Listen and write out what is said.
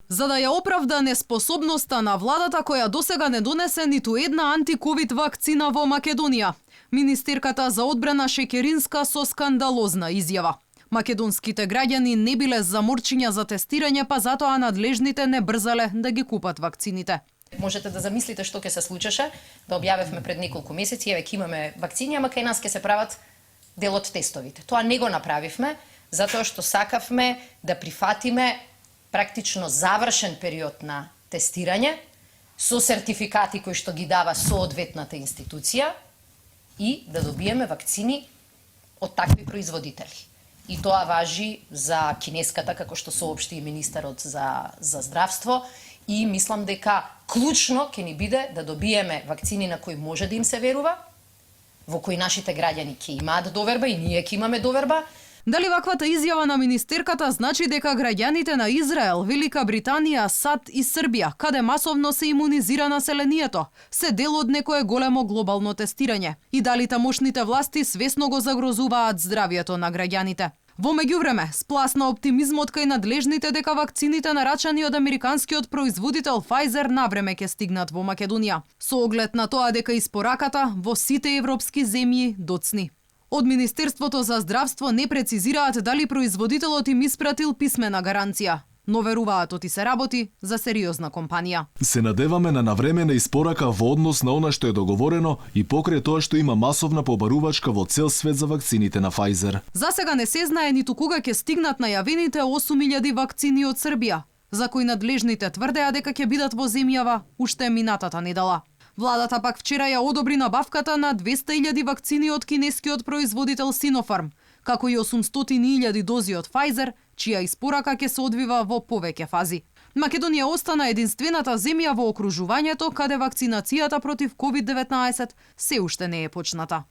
За да ја оправда неспособноста на владата која досега не донесе ниту една антиковид вакцина во Македонија, министерката за одбрана Шекеринска со скандалозна изјава. Македонските граѓани не биле заморчиња за тестирање, па затоа надлежните не брзале да ги купат вакцините. Можете да замислите што ќе се случеше, да објавевме пред неколку месеци, еве ќе имаме вакцини, ама кај нас ќе се прават дел од тестовите. Тоа не го направивме, затоа што сакавме да прифатиме практично завршен период на тестирање со сертификати кои што ги дава соодветната институција и да добиеме вакцини од такви производители. И тоа важи за кинеската, како што соопшти и министерот за здравство, и мислам дека клучно ќе ни биде да добиеме вакцини на кои може да им се верува, во кои нашите граѓани ќе имаат доверба и ние ќе имаме доверба. Дали ваквата изјава на министерката значи дека граѓаните на Израел, Велика Британија, САД и Србија, каде масовно се имунизира населението, се дел од некое големо глобално тестирање? И дали тамошните власти свесно го загрозуваат здравието на граѓаните? Во меѓувреме, спласна оптимизмот кај надлежните дека вакцините нарачани од американскиот производител Pfizer навреме ќе стигнат во Македонија, со оглед на тоа дека испораката во сите европски земји доцни. Од Министерството за здравство не прецизираат дали производителот им испратил писмена гаранција, но веруваат оти се работи за сериозна компанија. Се надеваме на навремена испорака во однос на она што е договорено и покрај тоа што има масовна побарувачка во цел свет за вакцините на Pfizer. За сега не се знае ниту кога ќе стигнат најавените 8000 вакцини од Србија, за кои надлежните тврдеа дека ќе бидат во земјава уште минатата недела. Владата пак вчера ја одобри набавката на 200.000 вакцини од кинескиот производител Sinopharm, како и 800.000 дози од Pfizer, чија испорака ќе се одвива во повеќе фази. Македонија остана единствената земја во окружувањето каде вакцинацијата против COVID-19 се уште не е почната.